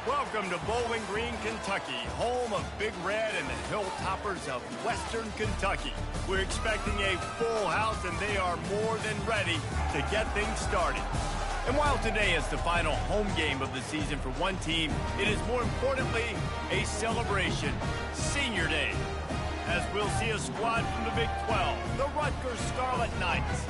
Welcome to Bowling Green, Kentucky, home of Big Red and the Hilltoppers of Western Kentucky. We're expecting a full house, and they are more than ready to get things started. And while today is the final home game of the season for one team, it is more importantly a celebration, Senior Day, as we'll see a squad from the Big 12, the Rutgers Scarlet Knights,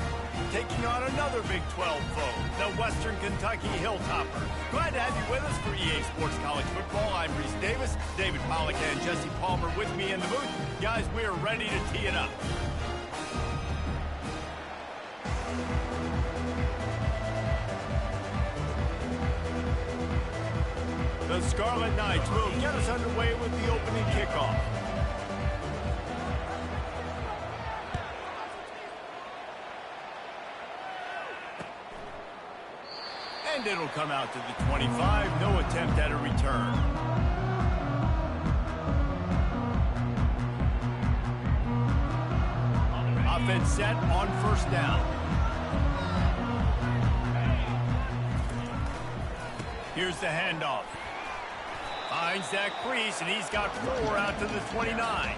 taking on another Big 12 foe, the Western Kentucky Hilltoppers. Glad to have you with us for EA Sports College Football. I'm Reese Davis, David Pollack and Jesse Palmer with me in the booth. Guys, we are ready to tee it up. The Scarlet Knights will get us underway with the opening kickoff. And it'll come out to the 25. No attempt at a return. Offense set on first down. Here's the handoff. Finds that crease, and he's got 4 out to the 29.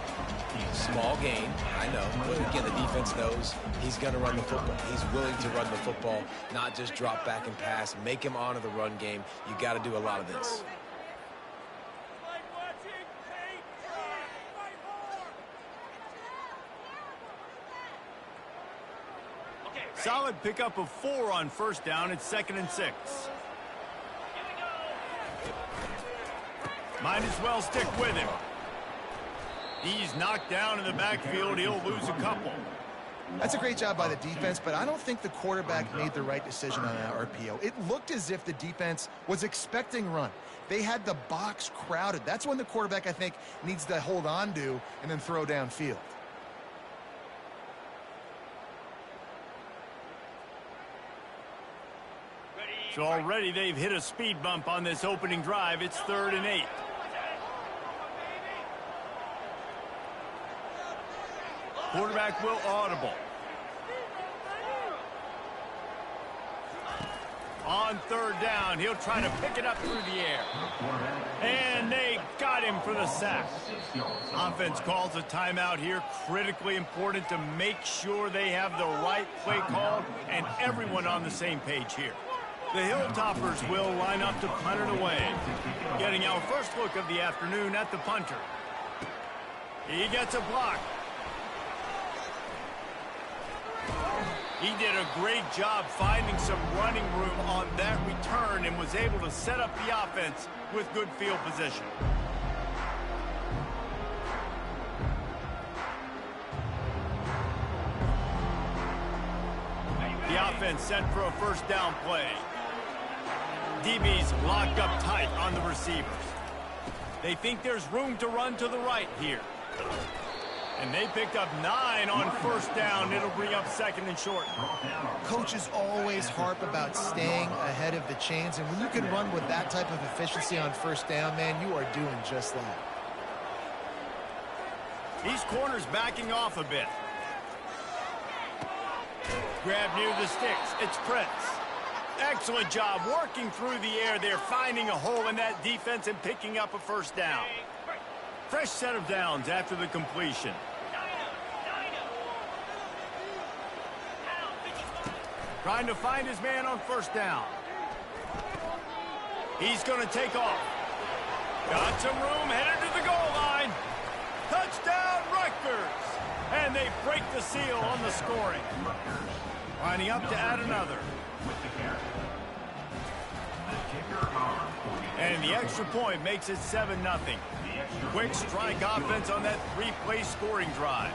Small game, I know. But again, the defense knows he's going to run the football. He's willing to run the football, not just drop back and pass. Make him honor the run game. You got to do a lot of this. Solid pickup of 4 on first down. It's 2nd and 6. Might as well stick with him. He's knocked down in the backfield. He'll lose a couple. That's a great job by the defense, but I don't think the quarterback made the right decision on that RPO. It looked as if the defense was expecting run. They had the box crowded. That's when the quarterback, I think, needs to hold on to and then throw downfield. So already they've hit a speed bump on this opening drive. It's 3rd and 8. Quarterback will audible. On 3rd down, he'll try to pick it up through the air. And they got him for the sack. Offense calls a timeout here. Critically important to make sure they have the right play called and everyone on the same page here. The Hilltoppers will line up to punt it away. Getting our first look of the afternoon at the punter. He gets a block. He did a great job finding some running room on that return and was able to set up the offense with good field position. The offense set for a first down play. DB's locked up tight on the receivers. They think there's room to run to the right here. And they picked up 9 on first down. It'll bring up 2nd and short. Coaches always harp about staying ahead of the chains, and when you can run with that type of efficiency on first down, man, you are doing just that. These corners backing off a bit. Grab near the sticks. It's Prince. Excellent job working through the air there, finding a hole in that defense and picking up a first down. Fresh set of downs after the completion. Trying to find his man on first down. He's going to take off. Got some room, headed to the goal line. Touchdown, Rutgers! And they break the seal on the scoring. Lining up to add another. And the extra point makes it 7-0. Quick strike offense on that 3-play scoring drive.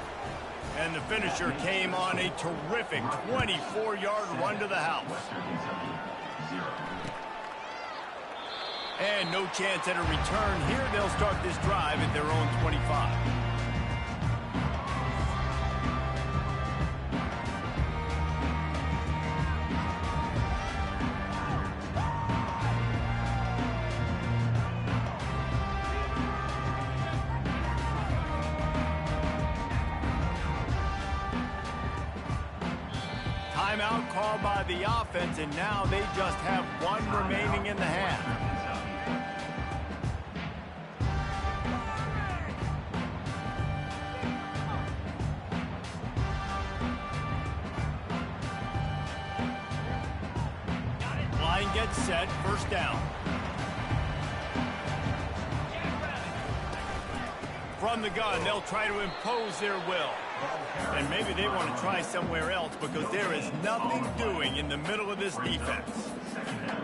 And the finisher came on a terrific 24-yard run to the house. And no chance at a return here. They'll start this drive at their own 25. Timeout called by the offense, and now they just have 1 remaining in the half. and get set. First down. From the gun, they'll try to impose their will. And maybe they want to try somewhere else because there is nothing doing in the middle of this defense.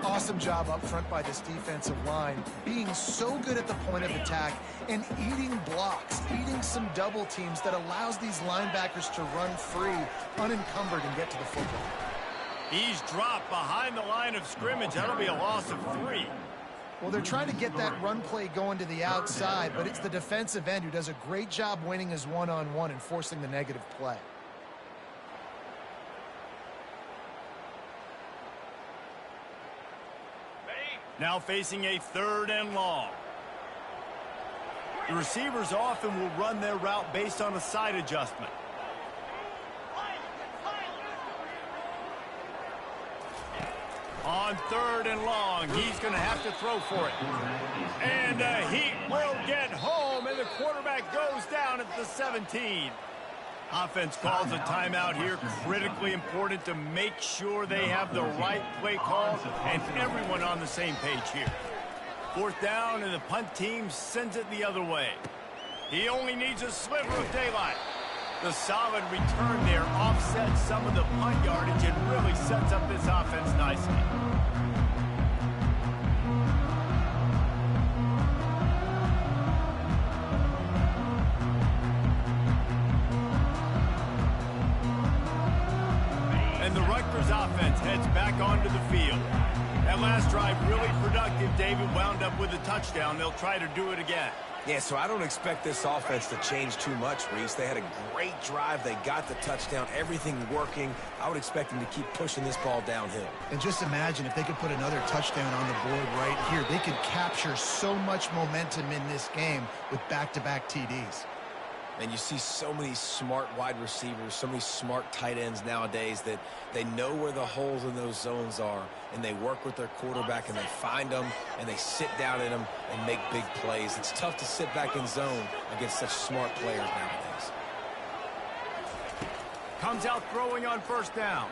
Awesome job up front by this defensive line, being so good at the point of attack and eating blocks, eating some double teams that allows these linebackers to run free, unencumbered, and get to the football. He's dropped behind the line of scrimmage. That'll be a loss of 3. Well, they're trying to get that run play going to the outside, but it's the defensive end who does a great job winning his one-on-one and forcing the negative play. Now facing a 3rd and long. The receivers often will run their route based on a side adjustment. On 3rd and long, he's going to have to throw for it. And he will get home, and the quarterback goes down at the 17. Offense calls a timeout here. Critically important to make sure they have the right play call and everyone on the same page here. 4th down, and the punt team sends it the other way. He only needs a sliver of daylight. The solid return there offsets some of the punt yardage and really sets up this offense nicely. And the Rutgers offense heads back onto the field. That last drive really productive. David wound up with a touchdown. They'll try to do it again. Yeah, so I don't expect this offense to change too much, Reese. They had a great drive. They got the touchdown. Everything working. I would expect them to keep pushing this ball downhill. And just imagine if they could put another touchdown on the board right here. They could capture so much momentum in this game with back-to-back TDs. And you see so many smart wide receivers, so many smart tight ends nowadays that they know where the holes in those zones are, and they work with their quarterback, and they find them, and they sit down in them and make big plays. It's tough to sit back in zone against such smart players nowadays. Comes out throwing on 1st down.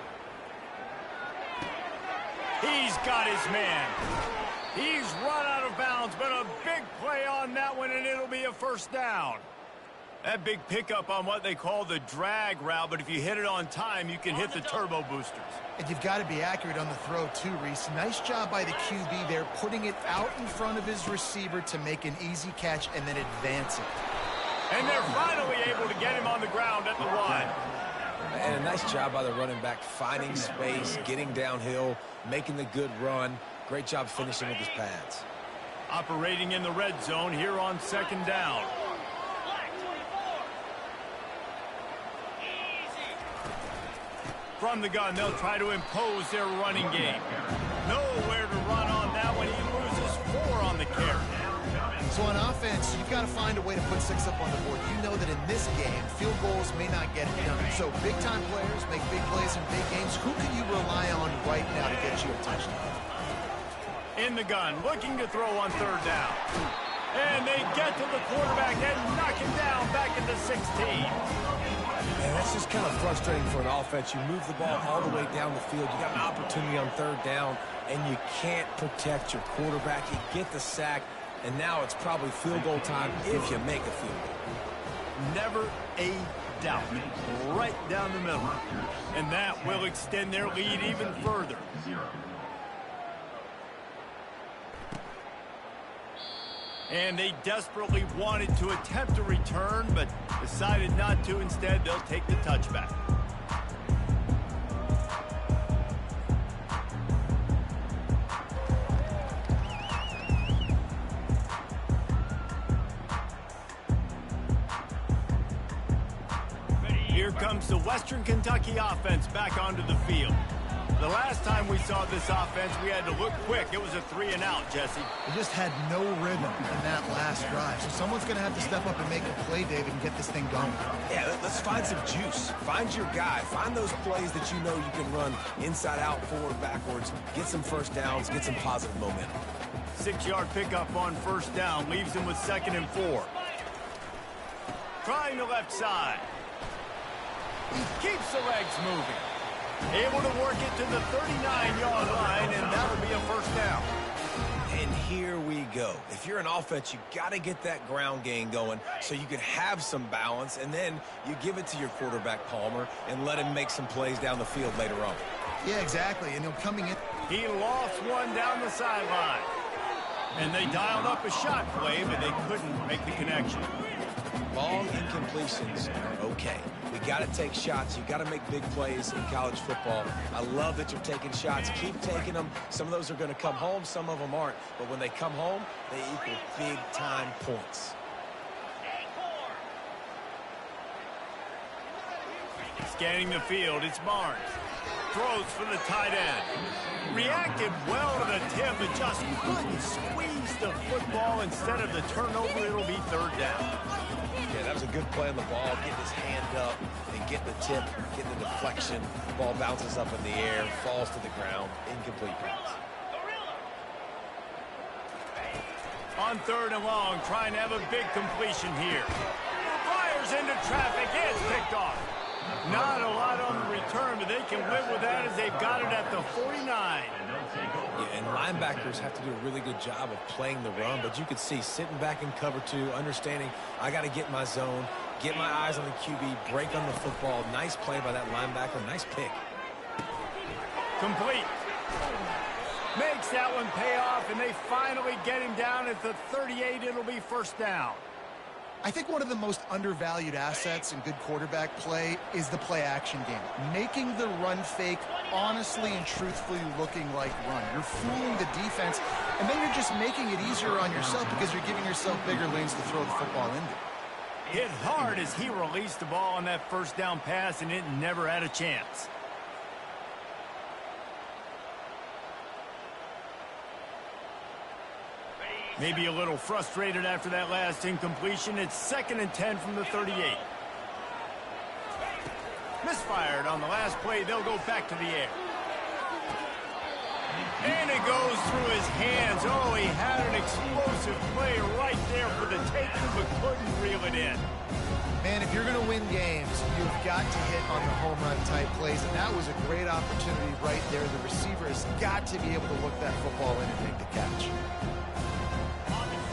He's got his man. He's run out of bounds, but a big play on that one, and it'll be a 1st down. That big pickup on what they call the drag route, but if you hit it on time, you can hit the turbo boosters. And you've got to be accurate on the throw too, Reese. Nice job by the QB there, putting it out in front of his receiver to make an easy catch and then advance it. And they're finally able to get him on the ground at the 1. And a nice job by the running back, finding space, getting downhill, making the good run. Great job finishing with his pads. Operating in the red zone here on 2nd down. From the gun, they'll try to impose their running game. Nowhere to run on that one. He loses 4 on the carry. So on offense, you've got to find a way to put 6 up on the board. You know that in this game, field goals may not get it done. So big-time players make big plays in big games. Who can you rely on right now to get you a touchdown? In the gun, looking to throw on 3rd down. And they get to the quarterback and knock him down back into 16. And that's just kind of frustrating for an offense. You move the ball all the way down the field. You got an opportunity on 3rd down, and you can't protect your quarterback. You get the sack, and now it's probably field goal time if you make a field goal. Never a doubt. Right down the middle. And that will extend their lead even further. And they desperately wanted to attempt a return, but decided not to. Instead, they'll take the touchback. Here comes the Western Kentucky offense back onto the field. The last time we saw this offense, we had to look quick. It was a 3-and-out, Jesse. They just had no rhythm in that last drive. So someone's going to have to step up and make a play, David, and get this thing going. Yeah, let's find some juice. Find your guy. Find those plays that you know you can run inside out, forward, backwards. Get some 1st downs. Get some positive momentum. 6-yard pickup on 1st down. Leaves him with 2nd and 4. Trying the left side. He keeps the legs moving. Able to work it to the 39-yard line, and that'll be a first down. And here we go. If you're an offense, you got to get that ground game going so you can have some balance, and then you give it to your quarterback, Palmer, and let him make some plays down the field later on. Yeah, exactly. And coming in. He lost one down the sideline. And they dialed up a shot play, but they couldn't make the connection. Long incompletions are okay. We got to take shots. You got to make big plays in college football. I love that you're taking shots. Keep taking them. Some of those are going to come home. Some of them aren't. But when they come home, they equal big-time points. Scanning the field, it's Barnes. Throws for the tight end. Reacted well to the tip, but just couldn't squeeze the football. Instead of the turnover, it'll be third down. Yeah, that was a good play on the ball. Getting his hand up and getting the tip, getting the deflection. Ball bounces up in the air, falls to the ground. Incomplete pass. On third and long, trying to have a big completion here. Fires into traffic. It's picked off. Not a lot on the return, but they can live with that as they've got it at the 49. Yeah, and linebackers have to do a really good job of playing the run, but you could see sitting back in cover two, understanding I got to get my zone, get my eyes on the QB, break on the football. Nice play by that linebacker. Nice pick. Complete. Makes that one pay off, and they finally get him down at the 38. It'll be first down. I think one of the most undervalued assets in good quarterback play is the play-action game. Making the run fake honestly and truthfully looking like run. You're fooling the defense, and then you're just making it easier on yourself because you're giving yourself bigger lanes to throw the football into. Hit hard as he released the ball on that first down pass, and it never had a chance. Maybe a little frustrated after that last incompletion. It's 2nd and 10 from the 38. Misfired on the last play. They'll go back to the air. And it goes through his hands. Oh, he had an explosive play right there for the taking, but couldn't reel it in. Man, if you're going to win games, you've got to hit on the home run type plays, and that was a great opportunity right there. The receiver has got to be able to look that football in and make the catch.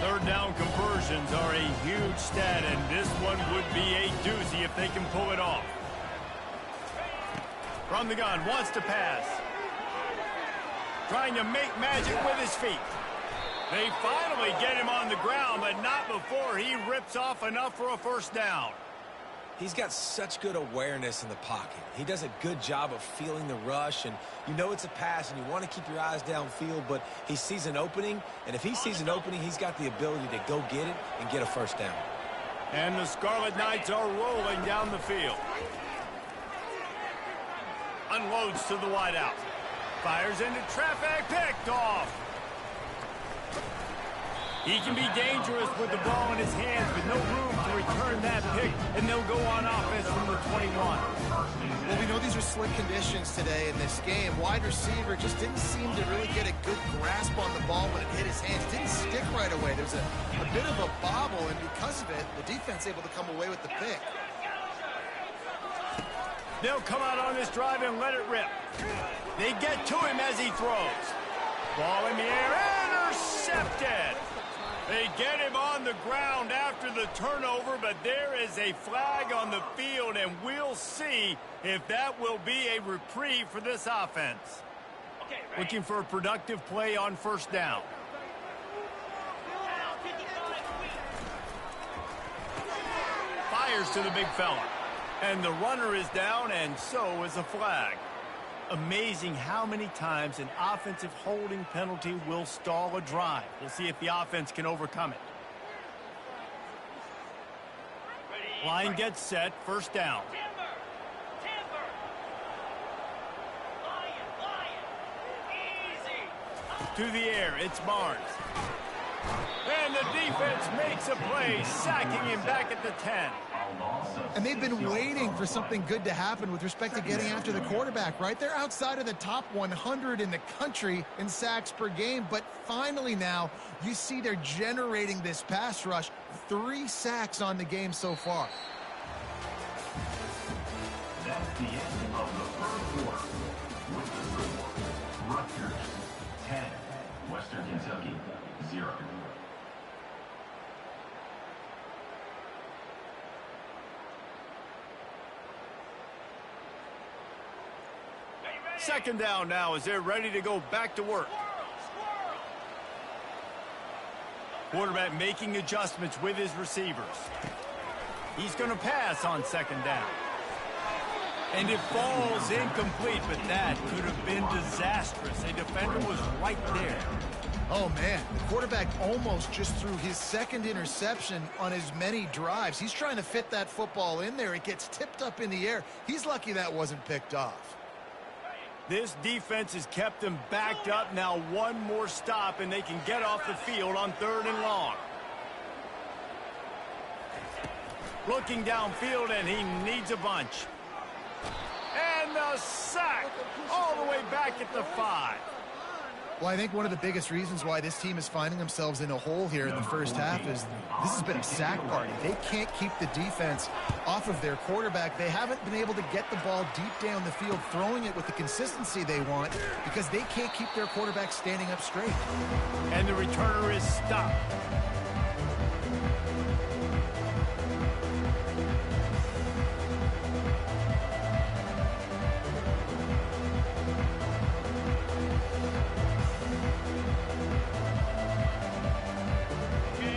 Third down conversions are a huge stat, and this one would be a doozy if they can pull it off. From the gun, wants to pass. Trying to make magic with his feet. They finally get him on the ground, but not before he rips off enough for a first down. He's got such good awareness in the pocket. He does a good job of feeling the rush, and you know it's a pass, and you want to keep your eyes downfield, but he sees an opening, and if he sees an opening, he's got the ability to go get it and get a first down. And the Scarlet Knights are rolling down the field. Unloads to the wideout. Fires into traffic, picked off. He can be dangerous with the ball in his hands, but no room to return that pick, and they'll go on offense from the 21. Well, we know these are slick conditions today in this game. Wide receiver just didn't seem to really get a good grasp on the ball when it hit his hands. Didn't stick right away. There's a bit of a bobble, and because of it, the defense able to come away with the pick. They'll come out on this drive and let it rip. They get to him as he throws. Ball in the air, intercepted. They get him on the ground after the turnover, but there is a flag on the field, and we'll see if that will be a reprieve for this offense. Looking for a productive play on first down. Fires to the big fella. And the runner is down, and so is a flag. Amazing how many times an offensive holding penalty will stall a drive. We'll see if the offense can overcome it. Line gets set, first down. To the air, it's Barnes. And the defense makes a play, sacking him back at the 10. And they've been waiting for something good to happen with respect to getting after the quarterback, right? They're outside of the top 100 in the country in sacks per game, but finally now you see they're generating this pass rush. 3 sacks on the game so far. That's the end of the first quarter. Rutgers 10, Western Kentucky 0. Second down now as they're ready to go back to work. Quarterback making adjustments with his receivers. He's going to pass on second down. And it falls incomplete, but that could have been disastrous. A defender was right there. Oh, man, the quarterback almost just threw his second interception on as many drives. He's trying to fit that football in there. It gets tipped up in the air. He's lucky that wasn't picked off. This defense has kept them backed up. Now one more stop, and they can get off the field on 3rd and long. Looking downfield, and he needs a bunch. And a sack all the way back at the 5. Well, I think one of the biggest reasons why this team is finding themselves in a hole here in the first half is this has been a sack party. They can't keep the defense off of their quarterback. They haven't been able to get the ball deep down the field, throwing it with the consistency they want because they can't keep their quarterback standing up straight. And the returner is stopped.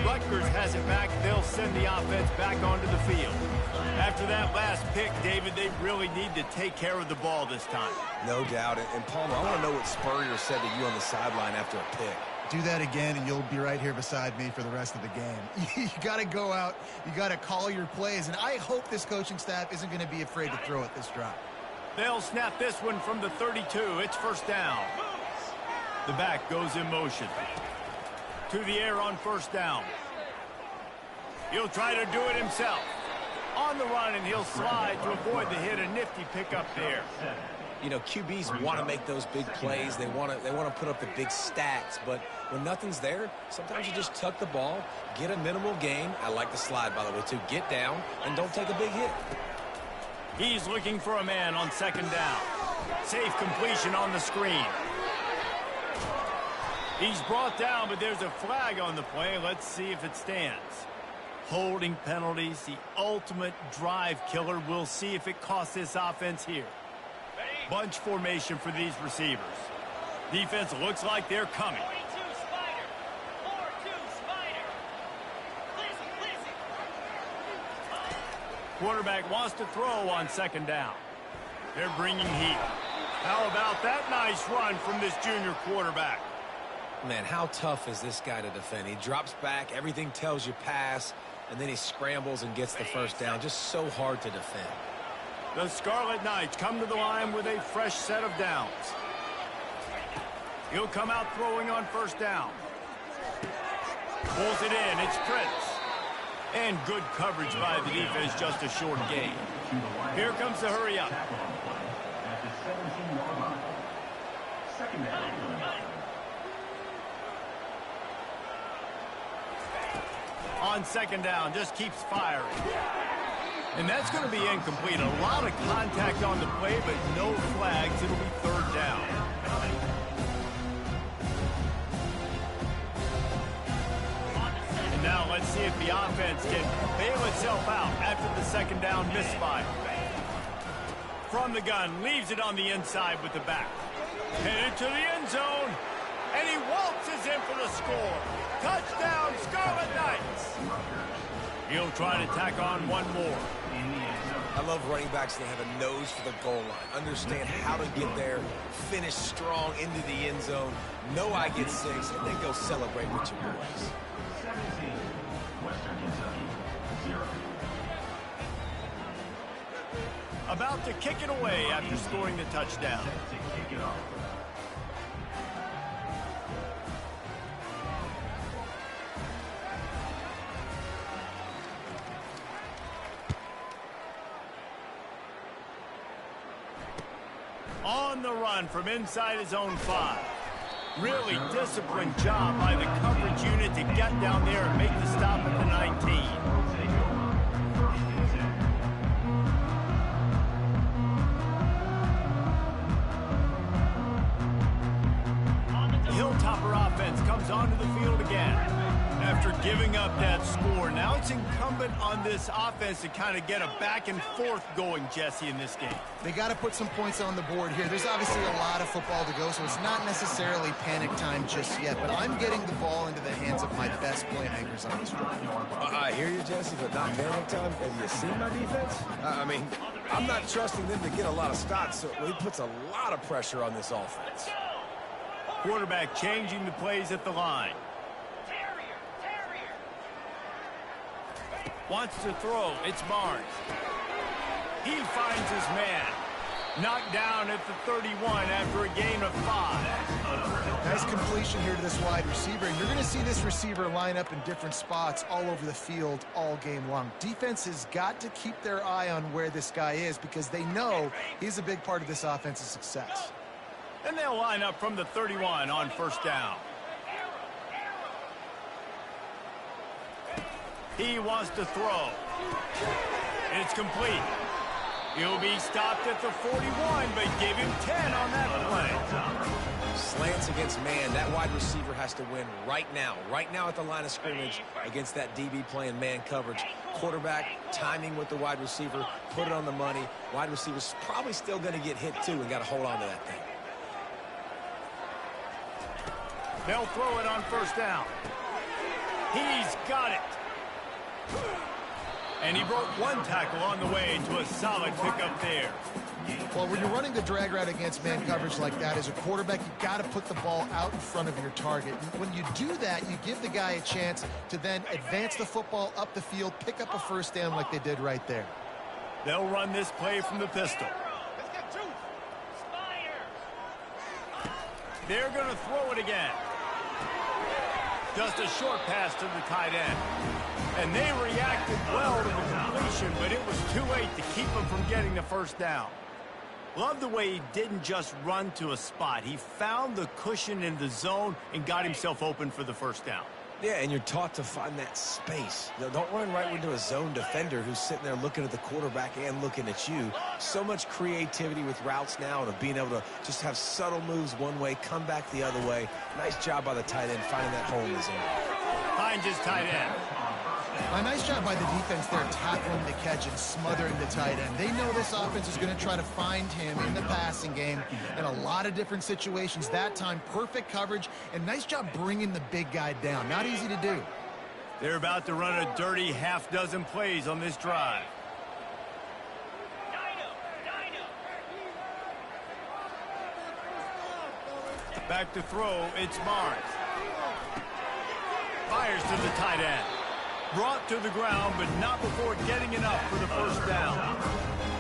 Rutgers has it back. They'll send the offense back onto the field. After that last pick, David, they really need to take care of the ball this time. No doubt. And Palmer, I want to know what Spurrier said to you on the sideline after a pick. Do that again, and you'll be right here beside me for the rest of the game. You got to go out. You got to call your plays, and I hope this coaching staff isn't going to be afraid to throw it this drive. They'll snap this one from the 32. It's first down. The back goes in motion. To the air on first down. He'll try to do it himself. On the run, and he'll slide to avoid the hit. A nifty pickup there. You know, QBs want to make those big plays. They want to put up the big stats. But when nothing's there, sometimes you just tuck the ball, get a minimal gain. I like the slide, by the way, too. Get down and don't take a big hit. He's looking for a man on second down. Safe completion on the screen. He's brought down, but there's a flag on the play. Let's see if it stands. Holding penalties, the ultimate drive killer. We'll see if it costs this offense here. Bunch formation for these receivers. Defense looks like they're coming. Quarterback wants to throw on second down. They're bringing heat. How about that nice run from this junior quarterback? Man, how tough is this guy to defend? He drops back, everything tells you pass, and then he scrambles and gets the first down. Just so hard to defend. The Scarlet Knights come to the line with a fresh set of downs. He'll come out throwing on first down. Pulls it in. It's Prince. And good coverage by the defense, just a short gain. Here comes the hurry up. On second down, just keeps firing. And that's going to be incomplete. A lot of contact on the play, but no flags. It'll be third down. And now let's see if the offense can bail itself out after the second down misfire. From the gun, leaves it on the inside with the back. Headed to the end zone. And he waltzes in for the score. Touchdown, Scarlet Knights. He'll try to tack on one more. I love running backs that have a nose for the goal line. Understand how to get there, finish strong into the end zone, know I get 6, and then go celebrate with your boys. 17, Western Kentucky 0. About to kick it away after scoring the touchdown. To kick it off. On the run from inside his own 5. Really disciplined job by the coverage unit to get down there and make the stop at the 19. comes onto the field again. After giving up that score, now it's incumbent on this offense to kind of get a back and forth going, Jesse, in this game. They got to put some points on the board here. There's obviously a lot of football to go, so it's not necessarily panic time just yet, but I'm getting the ball into the hands of my best playmakers on this drive. I hear you, Jesse, but not panic time. Have you seen my defense? I mean, I'm not trusting them to get a lot of stops, so he puts a lot of pressure on this offense. Quarterback changing the plays at the line. Wants to throw. It's Barnes. He finds his man. Knocked down at the 31 after a gain of 5. Nice completion here to this wide receiver. And you're going to see this receiver line up in different spots all over the field all game long. Defense has got to keep their eye on where this guy is because they know he's a big part of this offense's success. And they'll line up from the 31 on first down. He wants to throw. It's complete. He'll be stopped at the 41, but give him 10 on that play. Slants against man. That wide receiver has to win right now at the line of scrimmage against that DB playing man coverage. Quarterback, timing with the wide receiver, put it on the money. Wide receiver's probably still going to get hit too and got to hold on to that thing. They'll throw it on first down. He's got it. And he broke one tackle on the way to a solid pickup there. Well, when you're running the drag route against man coverage like that, as a quarterback, you've got to put the ball out in front of your target. And when you do that, you give the guy a chance to then advance the football up the field, pick up a first down like they did right there. They'll run this play from the pistol. They're going to throw it again. Just a short pass to the tight end. And they reacted well to the completion, but it was too late to keep them from getting the first down. Love the way he didn't just run to a spot. He found the cushion in the zone and got himself open for the first down. Yeah, and you're taught to find that space. Don't run right into a zone defender who's sitting there looking at the quarterback and looking at you. So much creativity with routes now and of being able to just have subtle moves one way, come back the other way. Nice job by the tight end finding that hole in the zone. Finds his tight end. A nice job by the defense there, tackling the catch and smothering the tight end. They know this offense is going to try to find him in the passing game in a lot of different situations. That time, perfect coverage, and nice job bringing the big guy down. Not easy to do. They're about to run a dirty half-dozen plays on this drive. Back to throw, it's Barnes. Fires to the tight end. Brought to the ground, but not before getting enough for the first down.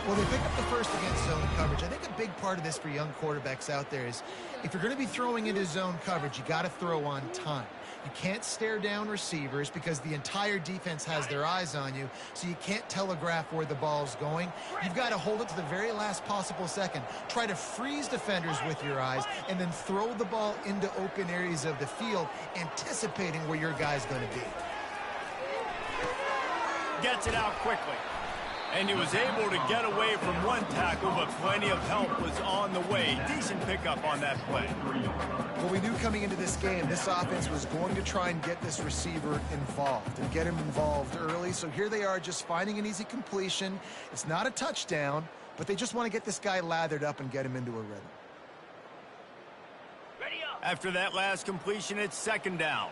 Well, they pick up the first against zone coverage. I think a big part of this for young quarterbacks out there is if you're going to be throwing into zone coverage, you got to throw on time. You can't stare down receivers because the entire defense has their eyes on you, so you can't telegraph where the ball's going. You've got to hold it to the very last possible second. Try to freeze defenders with your eyes and then throw the ball into open areas of the field, anticipating where your guy's going to be. Gets it out quickly. And he was able to get away from one tackle, but plenty of help was on the way. Decent pickup on that play. Well, we knew coming into this game, this offense was going to try and get this receiver involved and get him involved early. So here they are just finding an easy completion. It's not a touchdown, but they just want to get this guy lathered up and get him into a rhythm. After that last completion, it's second down.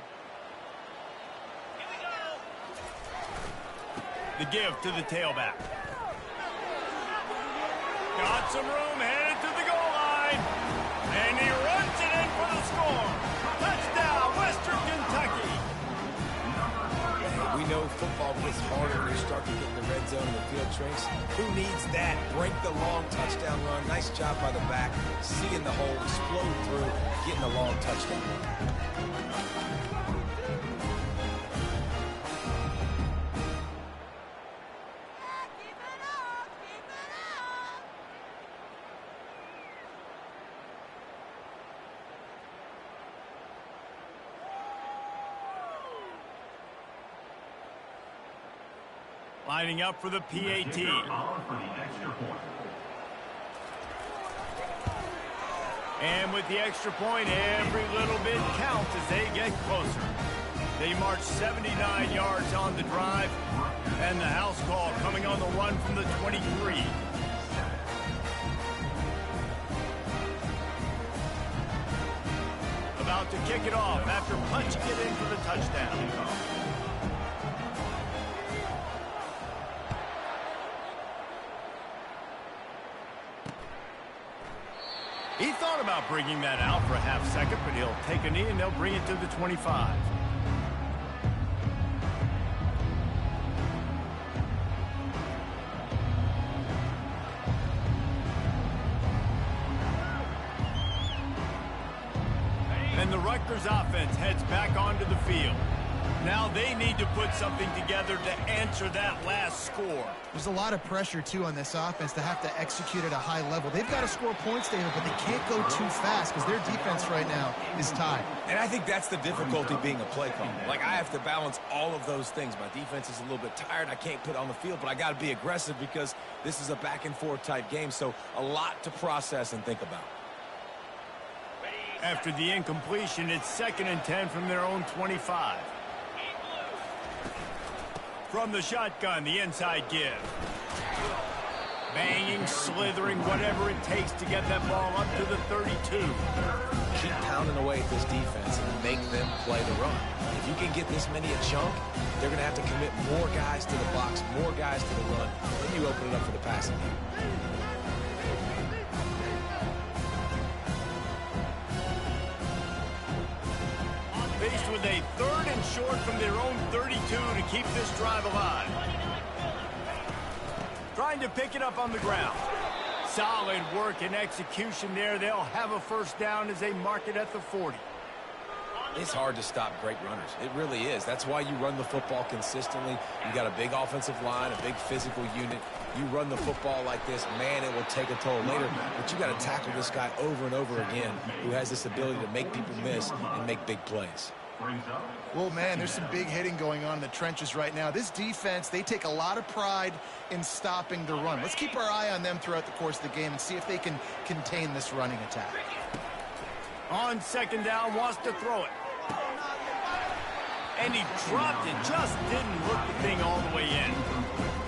The give to the tailback. Got some room, headed to the goal line. And he runs it in for the score. Touchdown, Western Kentucky. We know football gets harder when you start to get in the red zone and the field trace. Who needs that? Break the long touchdown run. Nice job by the back. Seeing the hole, explode through, getting a long touchdown run. Lining up for the PAT. And with the extra point, every little bit counts as they get closer. They march 79 yards on the drive, and the house call coming on the run from the 23. About to kick it off after punching it in for the touchdown. He thought about bringing that out for a half second, but he'll take a knee and they'll bring it to the 25. And the Rutgers offense heads back onto the field. Now they need to put something together to answer that last score. There's a lot of pressure, too, on this offense to have to execute at a high level. They've got to score points, David, but they can't go too fast because their defense right now is tied. And I think that's the difficulty being a play caller. Like, I have to balance all of those things. My defense is a little bit tired. I can't put it on the field, but I got to be aggressive because this is a back-and-forth type game, so a lot to process and think about. After the incompletion, it's 2nd and 10 from their own 25. From the shotgun, the inside give. Banging, slithering, whatever it takes to get that ball up to the 32. Keep pounding away at this defense and make them play the run. If you can get this many a chunk, they're going to have to commit more guys to the box, more guys to the run. Then you open it up for the passing game. Faced with a 3rd and short from their own 32 to keep this drive alive. Trying to pick it up on the ground. Solid work and execution there. They'll have a first down as they mark it at the 40. It's hard to stop great runners. It really is. That's why you run the football consistently. You got a big offensive line, a big physical unit. You run the football like this, man, it will take a toll later. But you got to tackle this guy over and over again who has this ability to make people miss and make big plays. Well, man, there's some big hitting going on in the trenches right now. This defense, they take a lot of pride in stopping the run. Let's keep our eye on them throughout the course of the game and see if they can contain this running attack. On 2nd down, wants to throw it. And he dropped it, just didn't look the thing all the way in.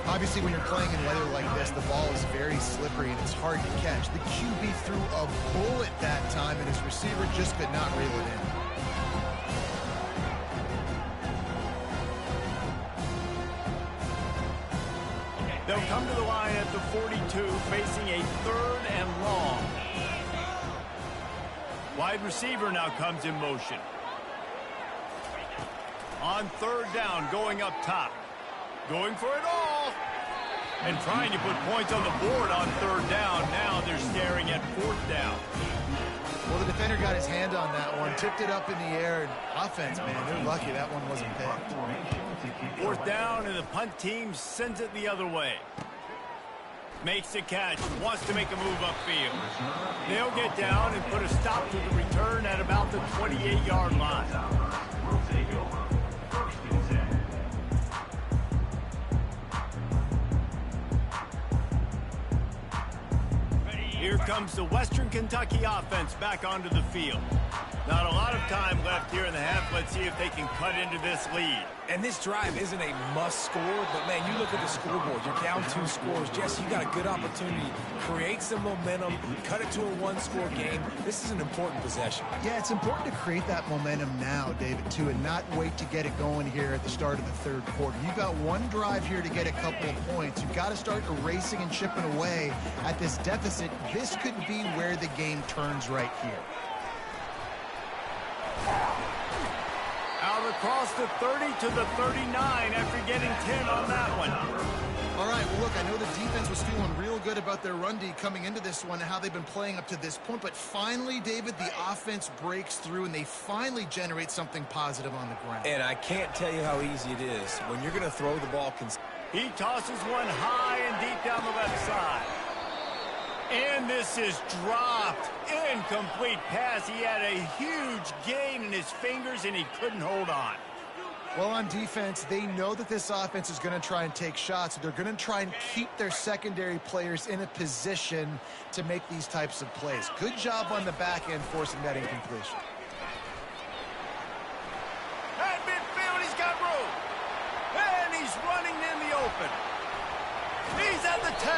Obviously, when you're playing in weather like this, the ball is very slippery and it's hard to catch. The QB threw a bullet that time, and his receiver just could not reel it in. They'll come to the line at the 42, facing a 3rd and long. Wide receiver now comes in motion. On 3rd down, going up top. Going for it all. And trying to put points on the board on 3rd down. Now they're staring at 4th down. Well, the defender got his hand on that one, tipped it up in the air, and offense, man, they're lucky that one wasn't picked. 4th down, and the punt team sends it the other way. Makes the catch, wants to make a move upfield. They'll get down and put a stop to the return at about the 28-yard line. We'll take over. 1st and 10. Here comes the Western Kentucky offense back onto the field. Not a lot of time left here in the half. Let's see if they can cut into this lead. And this drive isn't a must score, but, man, you look at the scoreboard. You're down 2 scores. Jesse, you got a good opportunity. Create some momentum. Cut it to a 1-score game. This is an important possession. Yeah, it's important to create that momentum now, David, too, and not wait to get it going here at the start of the 3rd quarter. You've got one drive here to get a couple of points. You've got to start erasing and chipping away at this deficit. This could be where the game turns right here. Out across the 30 to the 39 after getting 10 on that one. All right, well, look, I know the defense was feeling real good about their run D coming into this one and how they've been playing up to this point, but finally, David, the offense breaks through and they finally generate something positive on the ground. And I can't tell you how easy it is when you're going to throw the ball. He tosses one high and deep down the left side. And this is dropped. Incomplete pass. He had a huge gain in his fingers, and he couldn't hold on. Well, on defense, they know that this offense is going to try and take shots. They're going to try and keep their secondary players in a position to make these types of plays. Good job on the back end forcing that incompletion. At midfield, he's got room. And he's running in the open. He's at the 10.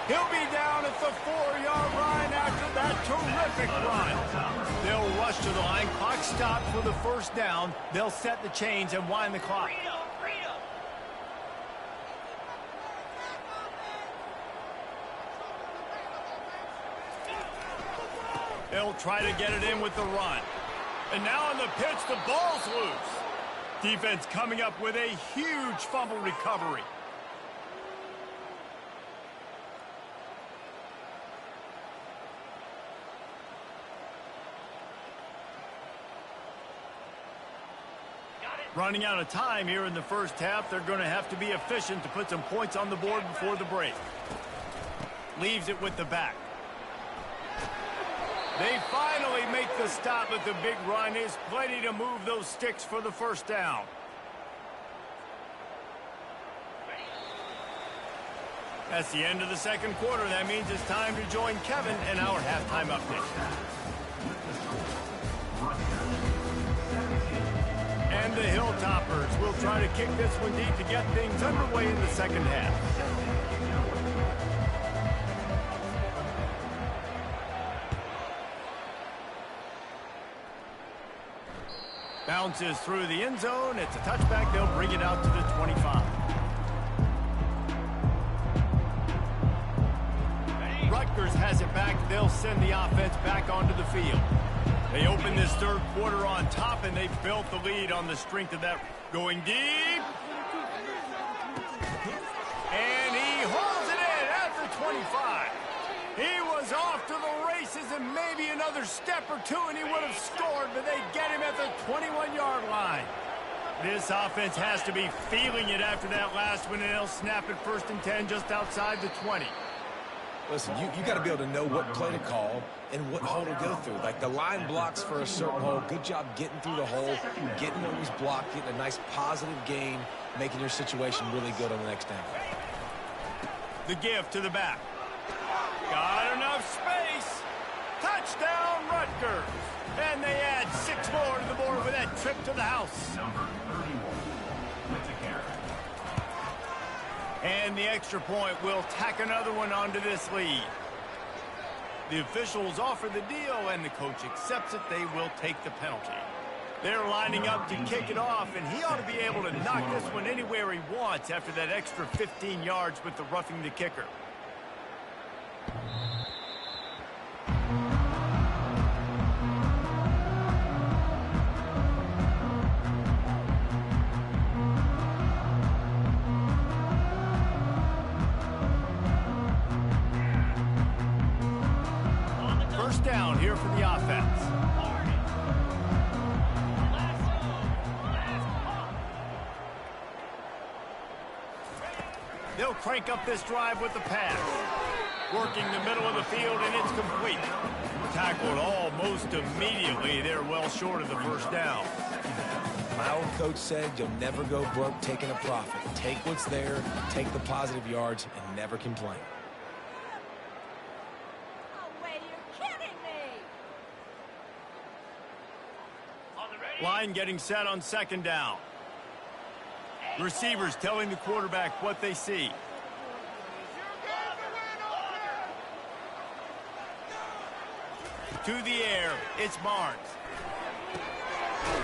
He'll be down at the 4-yard line after that terrific run. They'll rush to the line. Clock stopped for the first down. They'll set the chains and wind the clock. They'll try to get it in with the run. And now on the pitch, the ball's loose. Defense coming up with a huge fumble recovery. Running out of time here in the first half. They're going to have to be efficient to put some points on the board before the break. Leaves it with the back. They finally make the stop at the big run. Is plenty to move those sticks for the first down. That's the end of the second quarter. That means it's time to join Kevin in our halftime update. And the Hilltoppers will try to kick this one deep to get things underway in the second half. Bounces through the end zone. It's a touchback. They'll bring it out to the 25. Rutgers has it back. They'll send the offense back onto the field. They open this third quarter on top, and they built the lead on the strength of that. Going deep. And he holds it in at the 25. He was off to the races and maybe another step or two, and he would have scored, but they get him at the 21-yard line. This offense has to be feeling it after that last one, and they'll snap it 1st and 10 just outside the 20. Listen, you got to be able to know what play to call and what hole to go through. Like the line blocks for a certain hole. Good job getting through the hole, getting what was blocked, getting a nice positive gain, making your situation really good on the next down. The give to the back. Got enough space. Touchdown, Rutgers. And they add 6 more to the board with that trip to the house. Number 31, Whittaker. And the extra point will tack another one onto this lead. The officials offer the deal, and the coach accepts it. They will take the penalty. They're lining up to kick it off, and he ought to be able to knock this one anywhere he wants after that extra 15 yards with the roughing the kicker. First down here for the offense. They'll crank up this drive with the pass. Working the middle of the field, and it's complete. Tackled almost immediately. They're well short of the first down. My old coach said you'll never go broke taking a profit. Take what's there, take the positive yards, and never complain. Line getting set on second down. Receivers telling the quarterback what they see. To the air, it's Barnes.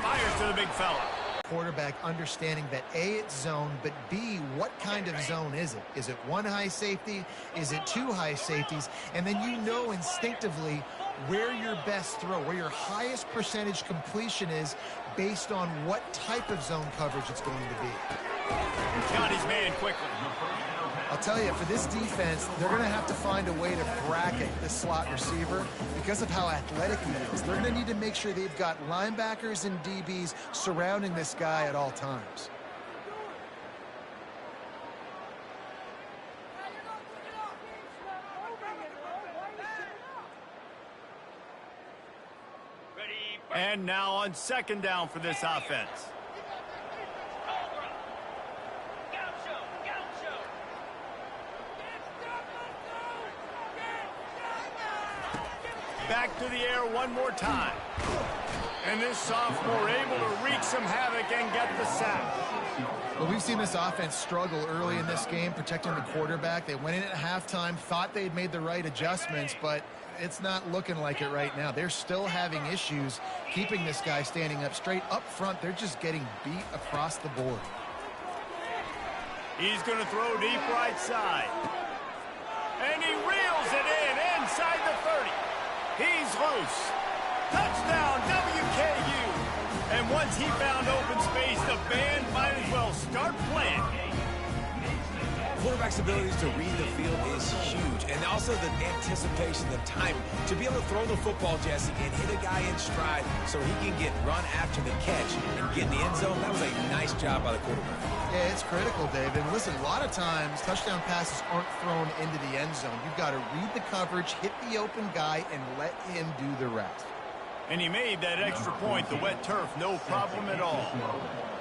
Fires to the big fella. Quarterback understanding that A, it's zone, but B, what kind of zone is it? Is it one high safety? Is it two high safeties? And then you know instinctively where your best throw, where your highest percentage completion is based on what type of zone coverage it's going to be. Got his man quickly. I'll tell you, for this defense, they're going to have to find a way to bracket this slot receiver because of how athletic he is. They're going to need to make sure they've got linebackers and DBs surrounding this guy at all times. And now on second down for this offense. Back to the air one more time. And this sophomore able to wreak some havoc and get the sack. Well, we've seen this offense struggle early in this game, protecting the quarterback. They went in at halftime, thought they'd made the right adjustments, but it's not looking like it right now. They're still having issues keeping this guy standing up straight. Up front, they're just getting beat across the board. He's going to throw deep right side. And he reels it in inside the 30. He's loose. Touchdown, WKU. And once he found open space, the band might as well start playing. Quarterback's abilities to read the field is huge, and also the anticipation, the time to be able to throw the football, Jesse, and hit a guy in stride so he can get run after the catch and get in the end zone. That was a nice job by the quarterback. Yeah, it's critical, David. And listen, a lot of times touchdown passes aren't thrown into the end zone. You've got to read the coverage, hit the open guy, and let him do the rest. And he made that extra point, the wet turf, no problem at all.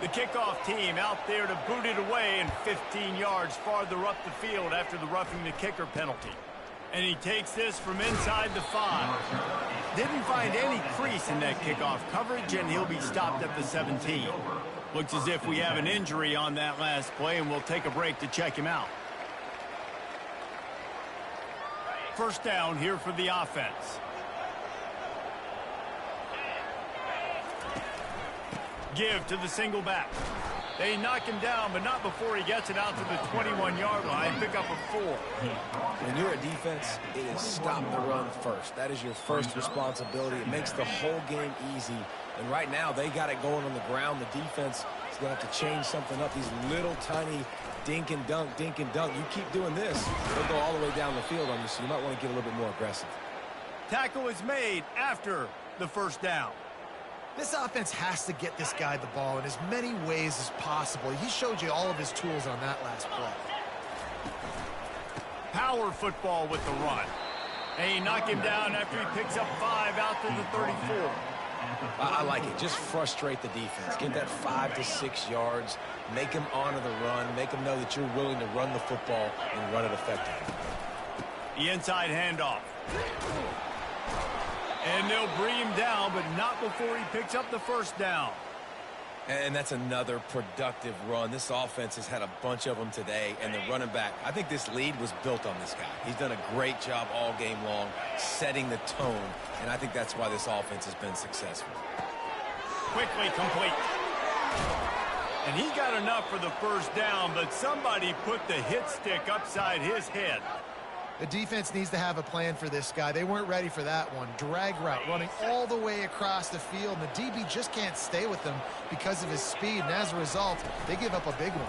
The kickoff team out there to boot it away and 15 yards farther up the field after the roughing the kicker penalty. And he takes this from inside the 5. Didn't find any crease in that kickoff coverage, and he'll be stopped at the 17. Looks as if we have an injury on that last play, and we'll take a break to check him out. First down here for the offense. Give to the single back. They knock him down, but not before he gets it out to the 21-yard line. Pick up a 4. When you're a defense, it is stop the run first. That is your first responsibility. It makes the whole game easy. And right now, they got it going on the ground. The defense is going to have to change something up. These little tiny dink and dunk, dink and dunk. You keep doing this, they'll go all the way down the field on you, so you might want to get a little bit more aggressive. Tackle is made after the first down. This offense has to get this guy the ball in as many ways as possible. He showed you all of his tools on that last play. Power football with the run. And he knocked him down after he picks up 5 out to the 34. I like it. Just frustrate the defense. Get that 5 to 6 yards. Make them honor the run. Make them know that you're willing to run the football and run it effectively. The inside handoff. And they'll bring him down, but not before he picks up the first down. And that's another productive run. This offense has had a bunch of them today, and the running back, I think this lead was built on this guy. He's done a great job all game long, setting the tone, and I think that's why this offense has been successful. Quickly complete. And he got enough for the first down, but somebody put the hit stick upside his head. The defense needs to have a plan for this guy. They weren't ready for that one. Drag route running all the way across the field, and the DB just can't stay with him because of his speed, and as a result, they give up a big one.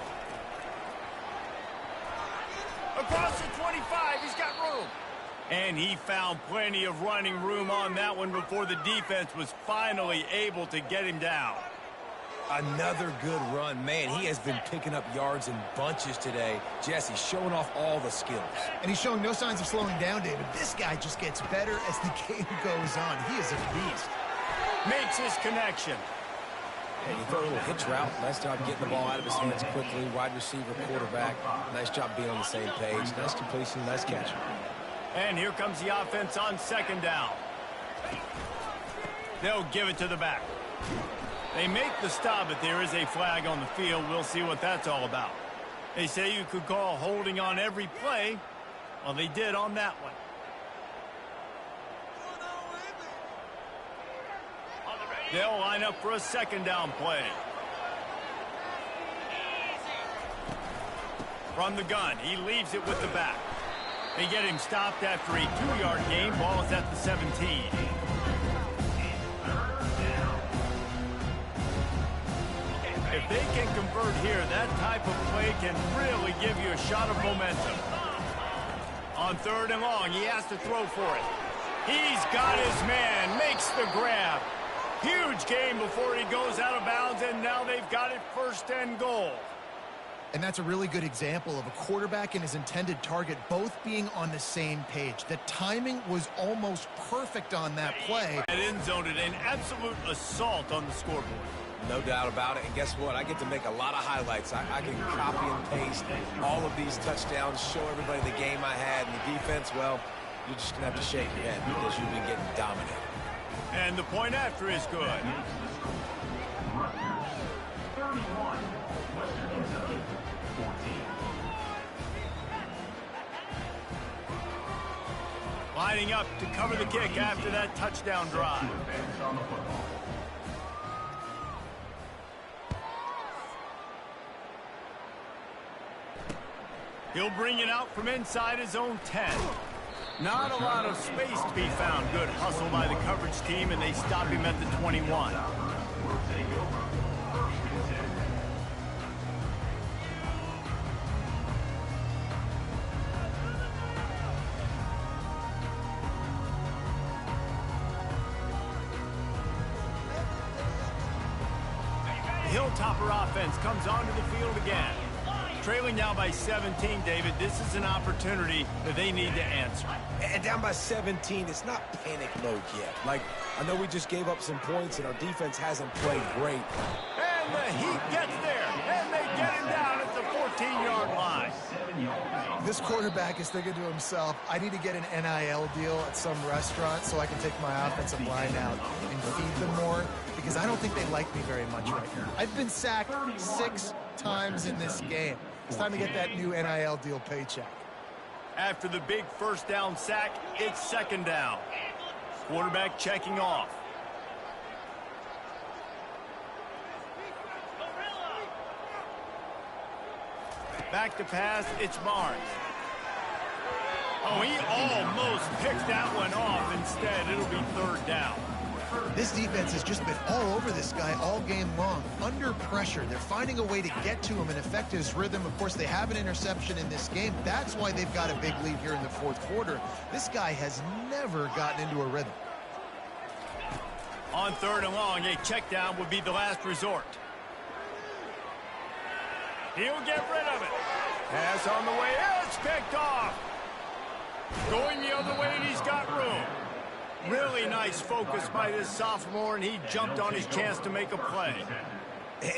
Across the 25, he's got room. And he found plenty of running room on that one before the defense was finally able to get him down. Another good run. Man, he has been picking up yards in bunches today. Jesse showing off all the skills. And he's showing no signs of slowing down, David. This guy just gets better as the game goes on. He is a beast. Makes his connection. And you throw a little hitch route. Nice job getting the ball out of his hands quickly. Wide receiver, quarterback. Nice job being on the same page. Nice completion, nice catch. And here comes the offense on second down. They'll give it to the back. They make the stop, but there is a flag on the field. We'll see what that's all about. They say you could call holding on every play. Well, they did on that one. They'll line up for a second down play. From the gun, he leaves it with the back. They get him stopped after a 2-yard gain. Ball is at the 17. If they can convert here, that type of play can really give you a shot of momentum. On third and long, he has to throw for it. He's got his man, makes the grab. Huge gain before he goes out of bounds, and now they've got it 1st and goal. And that's a really good example of a quarterback and his intended target both being on the same page. The timing was almost perfect on that play. That end zone, an absolute assault on the scoreboard. No doubt about it. And guess what? I get to make a lot of highlights. I can copy and paste all of these touchdowns, show everybody the game I had. And the defense, well, you're just going to have to shake your head because you've been getting dominated. And the point after is good. Rutgers, 31. Western Kentucky, 14. Lining up to cover the kick after that touchdown drive. Defense on the football. He'll bring it out from inside his own 10. Not a lot of space to be found. Good hustle by the coverage team, and they stop him at the 21. The Hilltopper offense comes onto the field again. Trailing now by 17, David. This is an opportunity that they need to answer. And down by 17, it's not panic mode yet. Like, I know we just gave up some points and our defense hasn't played great. And the Heat gets there, and they get him down at the 14-yard line. This quarterback is thinking to himself, I need to get an NIL deal at some restaurant so I can take my offensive line out and feed them more, because I don't think they like me very much right now. I've been sacked 6 times in this game. It's time to get that new NIL deal paycheck. After the big first down sack, it's second down. Quarterback checking off. Back to pass, it's Barnes. Oh, he almost picked that one off. Instead, it'll be third down. This defense has just been all over this guy all game long. Under pressure, they're finding a way to get to him and affect his rhythm. Of course, they have an interception in this game. That's why they've got a big lead here in the fourth quarter. This guy has never gotten into a rhythm. On third and long, a check down would be the last resort. He'll get rid of it. Pass on the way. It's picked off. Going the other way, and he's got room. Really nice focus by this sophomore, and he jumped on his chance to make a play.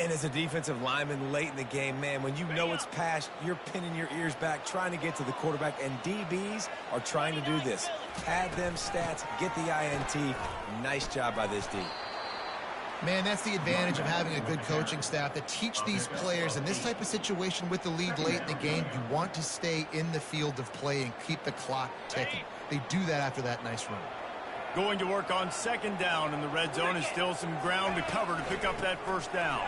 And as a defensive lineman late in the game, man, when you know it's past, you're pinning your ears back, trying to get to the quarterback, and DBs are trying to do this. Pad them stats, get the INT. Nice job by this D. Man, that's the advantage of having a good coaching staff that teach these players in this type of situation with the lead late in the game. You want to stay in the field of play and keep the clock ticking. They do that after that nice run. Going to work on second down in the red zone, is still some ground to cover to pick up that first down.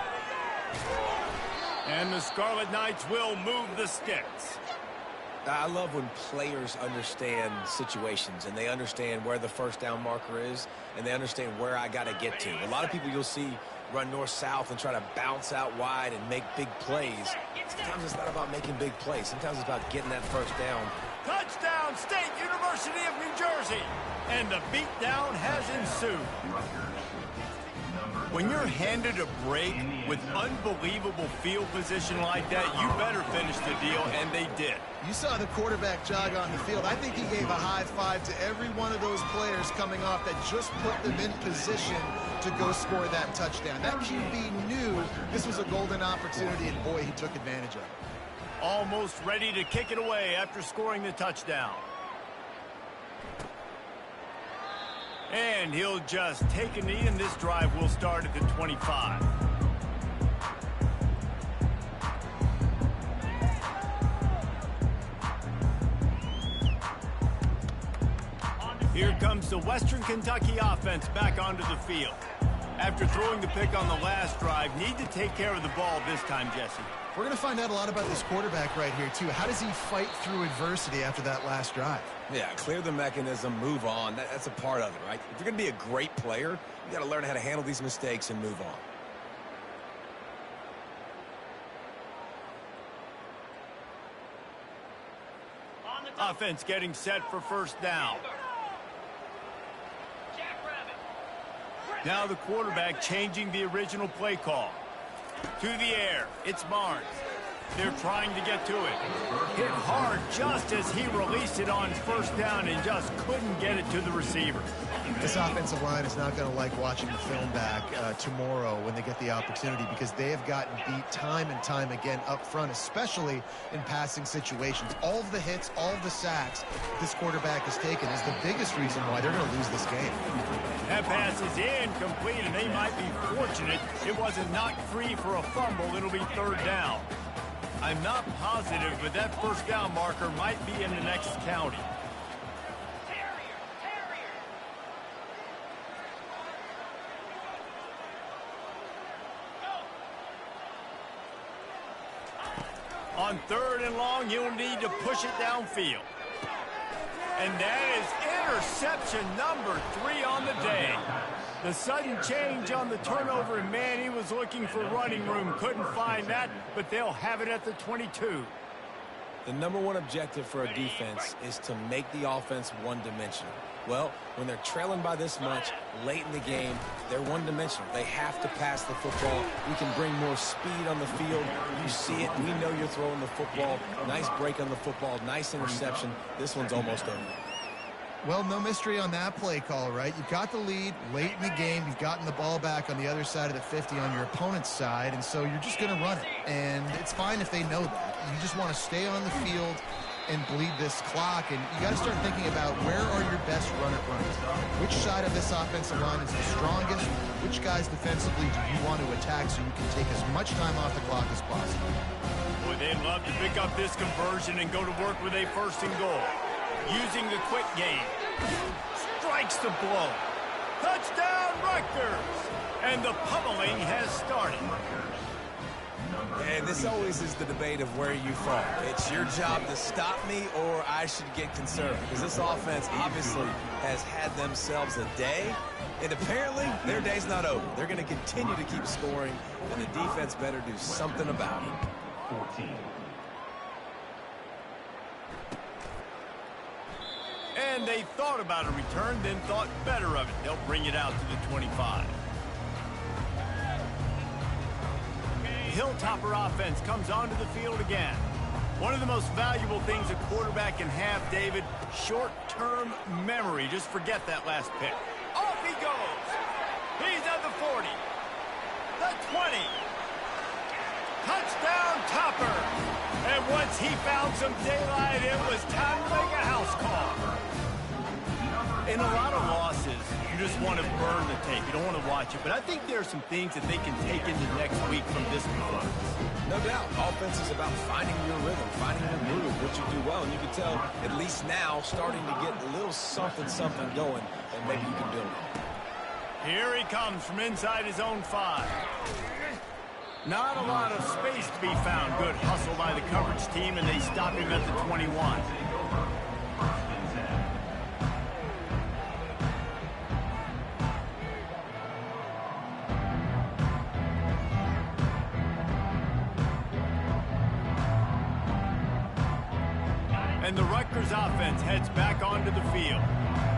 And the Scarlet Knights will move the sticks. I love when players understand situations and they understand where the first down marker is and they understand where I got to get to. A lot of people you'll see run north-south and try to bounce out wide and make big plays. Sometimes it's not about making big plays. Sometimes it's about getting that first down. Touchdown, State University of New Jersey. And the beatdown has ensued. When you're handed a break with unbelievable field position like that, you better finish the deal, and they did. You saw the quarterback jog on the field. I think he gave a high five to every one of those players coming off that just put them in position to go score that touchdown. That QB knew this was a golden opportunity, and boy, he took advantage of it. Almost ready to kick it away after scoring the touchdown. And he'll just take a knee, and this drive will start at the 25. Here comes the Western Kentucky offense back onto the field. After throwing the pick on the last drive, need to take care of the ball this time, Jesse. We're going to find out a lot about this quarterback right here, too. How does he fight through adversity after that last drive? Yeah, clear the mechanism, move on. That's a part of it, right? If you're going to be a great player, you got to learn how to handle these mistakes and move on. Offense getting set for first down. Now the quarterback changing the original play call. To the air, it's Barnes. They're trying to get to it. Hit hard just as he released it on first down and just couldn't get it to the receiver. This offensive line is not going to like watching the film back tomorrow when they get the opportunity, because they have gotten beat time and time again up front, especially in passing situations. All of the hits, all of the sacks this quarterback has taken is the biggest reason why they're going to lose this game. That pass is incomplete, and they might be fortunate it wasn't knocked free for a fumble. It'll be third down. I'm not positive, but that first down marker might be in the next county. On third and long, you'll need to push it downfield. And that is interception number 3 on the day. The sudden change on the turnover, and man, he was looking for running room. Couldn't find that, but they'll have it at the 22. The number one objective for a defense is to make the offense one-dimensional. Well, when they're trailing by this much late in the game, they're one-dimensional. They have to pass the football. We can bring more speed on the field. You see it. We know you're throwing the football. Nice break on the football. Nice interception. This one's almost over. Well, no mystery on that play call, right? You've got the lead late in the game. You've gotten the ball back on the other side of the 50 on your opponent's side, and so you're just going to run it. And it's fine if they know that. You just want to stay on the field and bleed this clock, and you got to start thinking about where are your best runners. Which side of this offensive line is the strongest? Which guys defensively do you want to attack so you can take as much time off the clock as possible? Boy, they'd love to pick up this conversion and go to work with a first and goal. Using the quick game. Strikes the blow. Touchdown, Rutgers! And the pummeling has started. And this always is the debate of where you fall. It's your job to stop me, or I should get concerned, because this offense obviously has had themselves a day, and apparently their day's not over. They're going to continue to keep scoring, and the defense better do something about it. 14. And they thought about a return, then thought better of it. They'll bring it out to the 25. Hilltopper offense comes onto the field again. One of the most valuable things a quarterback can have, David, short-term memory. Just forget that last pick. Off he goes. He's at the 40. The 20. Touchdown, Topper. And once he found some daylight, it was time to make a house call. In a lot of losses, you just want to burn the tape. You don't want to watch it. But I think there are some things that they can take into next week from this performance. No doubt. Offense is about finding your rhythm, finding your groove, what you do well. And you can tell, at least now, starting to get a little something going, and maybe you can build it. Here he comes from inside his own 5. Not a lot of space to be found. Good hustle by the coverage team, and they stop him at the 21. And the Rutgers offense heads back onto the field.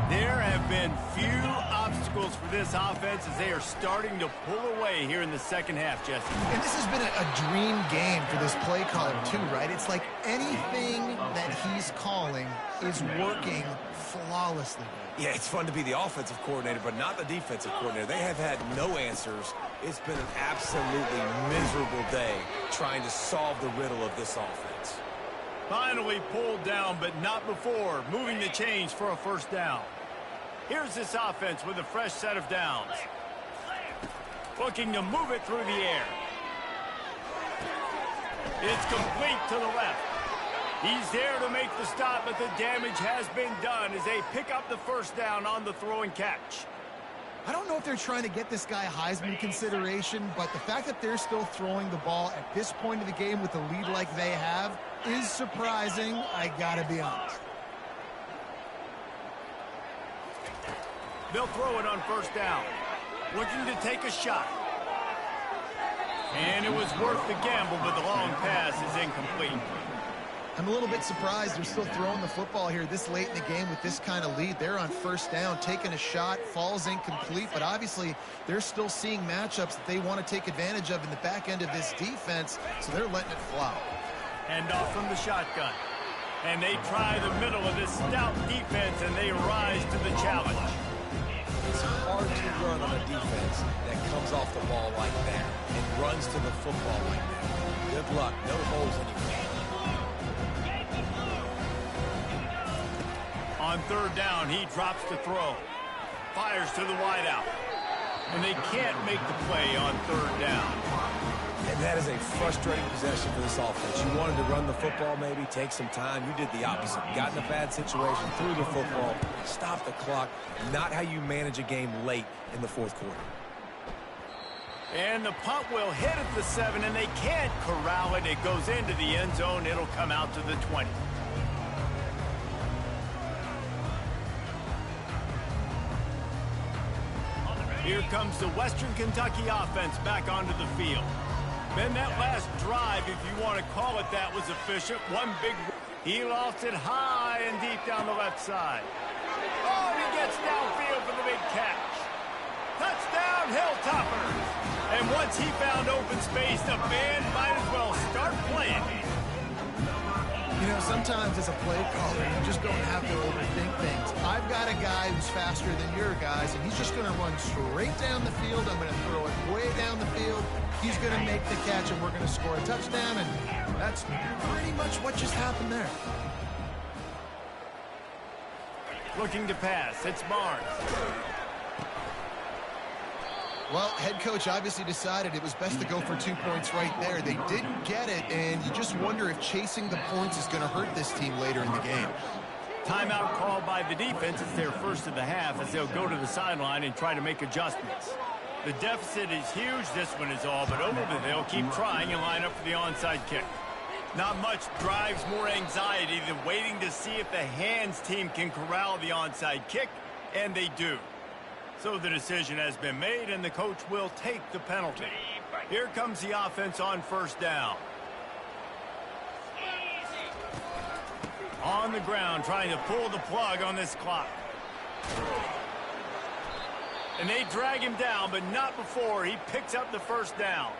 There have been few obstacles for this offense as they are starting to pull away here in the second half, Jesse. And this has been a dream game for this play caller, too, right? It's like anything that he's calling is working flawlessly. Yeah, it's fun to be the offensive coordinator, but not the defensive coordinator. They have had no answers. It's been an absolutely miserable day trying to solve the riddle of this offense. Finally pulled down, but not before. Moving the chains for a first down. Here's this offense with a fresh set of downs. Looking to move it through the air. It's complete to the left. He's there to make the stop, but the damage has been done as they pick up the first down on the throw and catch. I don't know if they're trying to get this guy Heisman consideration, but the fact that they're still throwing the ball at this point of the game with the lead like they have is surprising, I gotta be honest. They'll throw it on first down. Looking to take a shot. And it was worth the gamble, but the long pass is incomplete. I'm a little bit surprised they're still throwing the football here this late in the game with this kind of lead. They're on first down, taking a shot, falls incomplete, but obviously they're still seeing matchups that they want to take advantage of in the back end of this defense, so they're letting it fly. Hand off from the shotgun. And they try the middle of this stout defense, and they rise to the challenge. It's hard to run on a defense that comes off the ball like that and runs to the football like that. Good luck. No holes anywhere. On third down, he drops to throw. Fires to the wideout. And they can't make the play on third down. And that is a frustrating possession for this offense. You wanted to run the football, maybe take some time. You did the opposite. Got in a bad situation, threw the football, stopped the clock. Not how you manage a game late in the fourth quarter. And the punt will hit at the 7, and they can't corral it. It goes into the end zone. It'll come out to the 20. Here comes the Western Kentucky offense back onto the field. Then that last drive, if you want to call it that, was efficient. One big... He lost it high and deep down the left side. Oh, and he gets downfield for the big catch. Touchdown, Hilltoppers. And once he found open space, the band might as well start playing. You know, sometimes as a play caller, you just don't have to overthink things. I've got a guy who's faster than your guys, and he's just going to run straight down the field. I'm going to throw it way down the field. He's going to make the catch, and we're going to score a touchdown, and that's pretty much what just happened there. Looking to pass. It's Barnes. Well, head coach obviously decided it was best to go for 2 points right there. They didn't get it, and you just wonder if chasing the points is going to hurt this team later in the game. Timeout called by the defense. It's their first of the half as they'll go to the sideline and try to make adjustments. The deficit is huge. This one is all but over, but they'll keep trying and line up for the onside kick. Not much drives more anxiety than waiting to see if the hands team can corral the onside kick, and they do. So the decision has been made, and the coach will take the penalty. Here comes the offense on first down. On the ground, trying to pull the plug on this clock. And they drag him down, but not before he picks up the first down.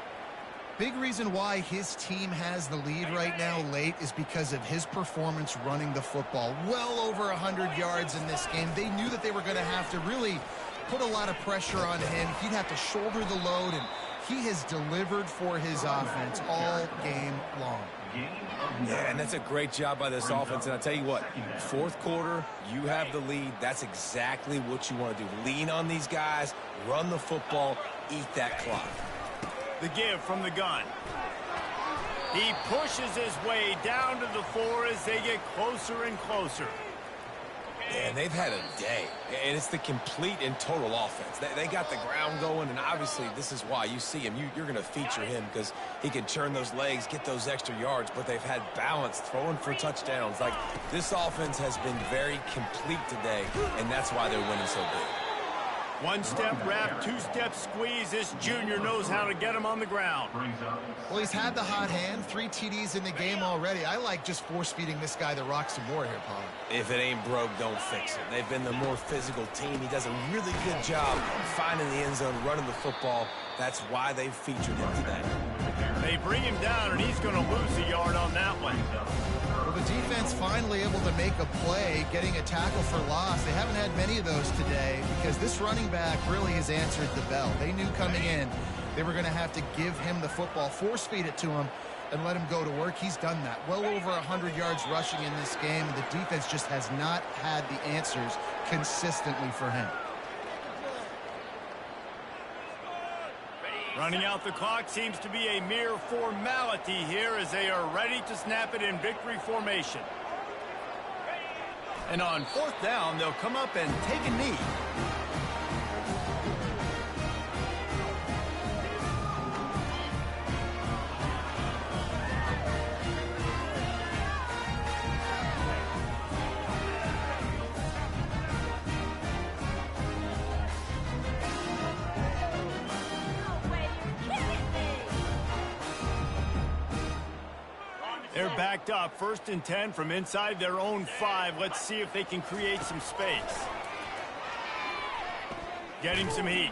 Big reason why his team has the lead right now late is because of his performance running the football. Well over 100 yards in this game. They knew that they were going to have to really put a lot of pressure on him. He'd have to shoulder the load, and he has delivered for his offense all game long. Yeah, and that's a great job by this offense. And I'll tell you what, fourth quarter, you have the lead. That's exactly what you want to do. Lean on these guys, run the football, eat that clock. The give from the gun. He pushes his way down to the 4 as they get closer and closer. And they've had a day, and it's the complete and total offense. They got the ground going, and obviously this is why you see him. You're going to feature him because he can turn those legs, get those extra yards, but they've had balance, throwing for touchdowns. Like, this offense has been very complete today, and that's why they're winning so big. One-step wrap, two-step squeeze. This junior knows how to get him on the ground. Well, he's had the hot hand, 3 TDs in the game already. I like just force-feeding this guy the rock some more here, Paul. If it ain't broke, don't fix it. They've been the more physical team. He does a really good job finding the end zone, running the football. That's why they've featured him today. They bring him down, and he's going to lose a yard on that one. Well, the defense finally able to make a play, getting a tackle for loss. They haven't had many of those today because this running back really has answered the bell. They knew coming in they were going to have to give him the football, force-feed it to him, and let him go to work. He's done that. Well over 100 yards rushing in this game. The defense just has not had the answers consistently for him. Running out the clock seems to be a mere formality here as they are ready to snap it in victory formation. And on fourth down, they'll come up and take a knee. They're backed up, 1st and 10 from inside their own 5. Let's see if they can create some space. Getting some heat.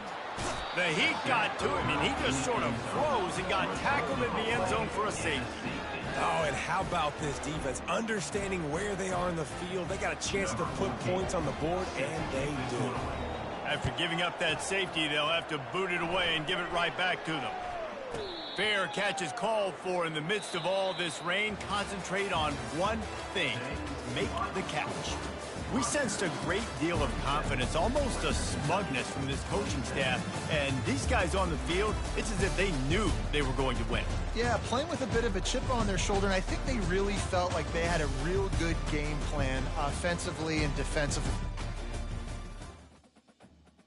The heat got to him, and he just sort of froze and got tackled in the end zone for a safety. Oh, and how about this defense? Understanding where they are in the field. They got a chance to put points on the board, and they do. After giving up that safety, they'll have to boot it away and give it right back to them. Fair catch is called for in the midst of all this rain. Concentrate on one thing: make the catch. We sensed a great deal of confidence, almost a smugness from this coaching staff. And these guys on the field, it's as if they knew they were going to win. Yeah, playing with a bit of a chip on their shoulder, and I think they really felt like they had a real good game plan offensively and defensively.